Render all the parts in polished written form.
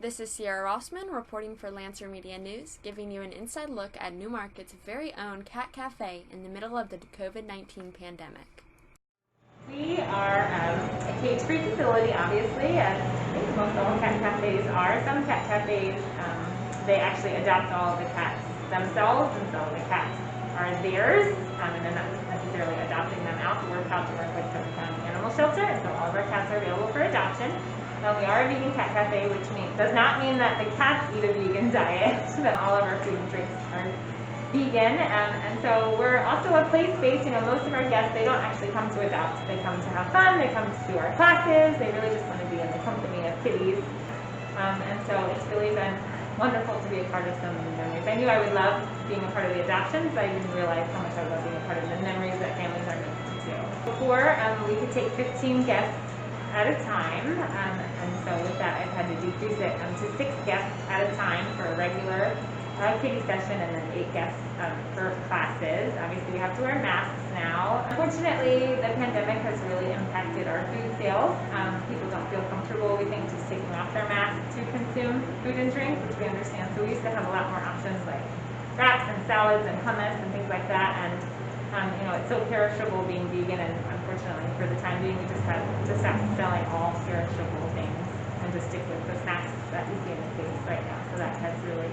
This is Sierra Rossman reporting for Lancer Media News, giving you an inside look at Newmarket's very own Cat Cafe in the middle of the COVID-19 pandemic. We are a cage-free facility, obviously, as I think most all cat cafes are. Some cat cafes, they actually adopt all of the cats themselves, and so the cats are theirs, and they're not necessarily adopting them out, but we're proud to work with Cook County Animal Shelter, and so all of our cats are available for adoption. We are a vegan cat cafe, which does not mean that the cats eat a vegan diet, but all of our food and drinks are vegan, and so we're also a place-based, most of our guests, they don't actually come to adopt. They come to have fun, they come to do our classes, they really just want to be in the company of kitties, and so it's really been wonderful to be a part of so many memories. I knew I would love being a part of the adoptions, but I didn't realize how much I would love being a part of the memories that families are making too. Before, we could take 15 guests at a time, and so with that I've had to decrease it to 6 guests at a time for a regular kitty session, and then 8 guests for classes. Obviously we have to wear masks now. Unfortunately, the pandemic has really impacted our food sales. People don't feel comfortable, we think, just taking off their masks to consume food and drink, which we understand. So we used to have a lot more options like wraps and salads and hummus and things like that, and it's so perishable being vegan, and unfortunately for the time being we just have to stop selling all perishable things and just stick with the snacks that we see in the case right now. So that has really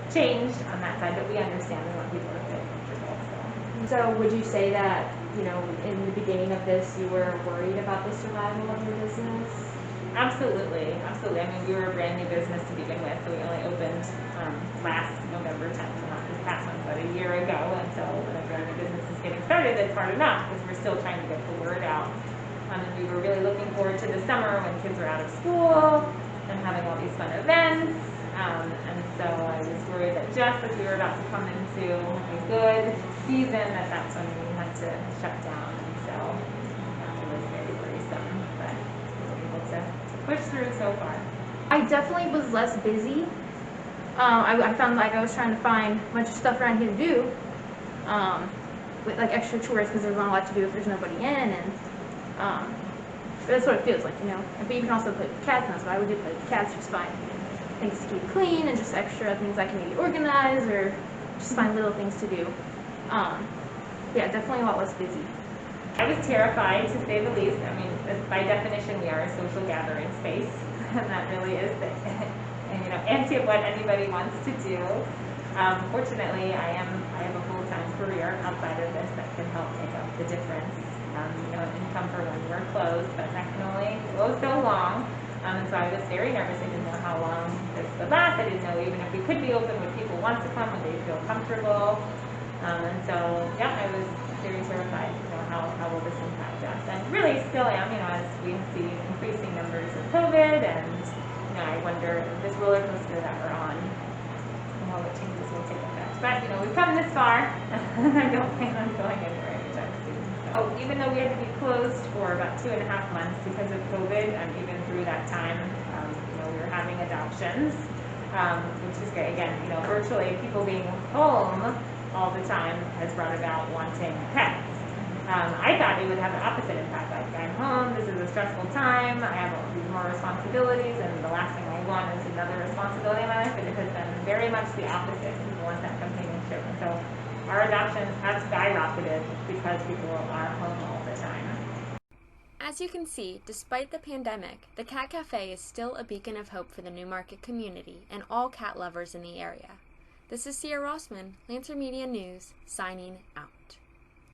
changed on that side, but we understand we want people to feel comfortable. So would you say that, in the beginning of this you were worried about the survival of your business? Absolutely, absolutely. I mean, we were a brand new business to begin with, so we only opened last November 10th, so not this past month, but a year ago, and so when a brand new business is getting started, it's hard enough because we're still trying to get the word out. And we were really looking forward to the summer when kids were out of school and having all these fun events, and so I was worried that just as we were about to come into a good season, that's when we had to shut down, and so it was very worrisome, but we were able to push through so far. I definitely was less busy. I found like I was trying to find a bunch of stuff around here to do, with like extra chores, because there's not a lot to do if there's nobody in, and that's what it feels like, But you can also play with cats, and that's what I would do, play with cats, just find things to keep clean and just extra things I can maybe organize or just find little things to do. Yeah, definitely a lot less busy. I was terrified, to say the least. I mean, by definition, we are a social gathering space, and that really is the anti of what anybody wants to do. Fortunately, I have a full-time career outside of this that can help make up the difference. Income for when we're closed, but that can only go so long. And so I was very nervous. I didn't know how long this would last. I didn't know even if we could be open, would people want to come, would they feel comfortable. And so, yeah, I was very terrified, how will this impact us? And really still am, as we see increasing numbers of COVID, and, I wonder this roller coaster that we're on, what changes will take effect. But, we've come this far, and I don't plan on going anywhere anytime soon. So even though we had to be closed for about 2.5 months because of COVID, and even through that time, we were having adoptions, which is great. Again, virtually people being home all the time has brought about wanting pets. I thought it would have the opposite impact. Like, I'm home, this is a stressful time, I have all these more responsibilities, and the last thing I want is another responsibility in my life, but it has been very much the opposite. People want that companionship, and so our adoptions have skyrocketed because people are home all the time. As you can see, despite the pandemic, the Cat Cafe is still a beacon of hope for the Newmarket community and all cat lovers in the area. This is Sierra Rossman, Lancer Media News, signing out.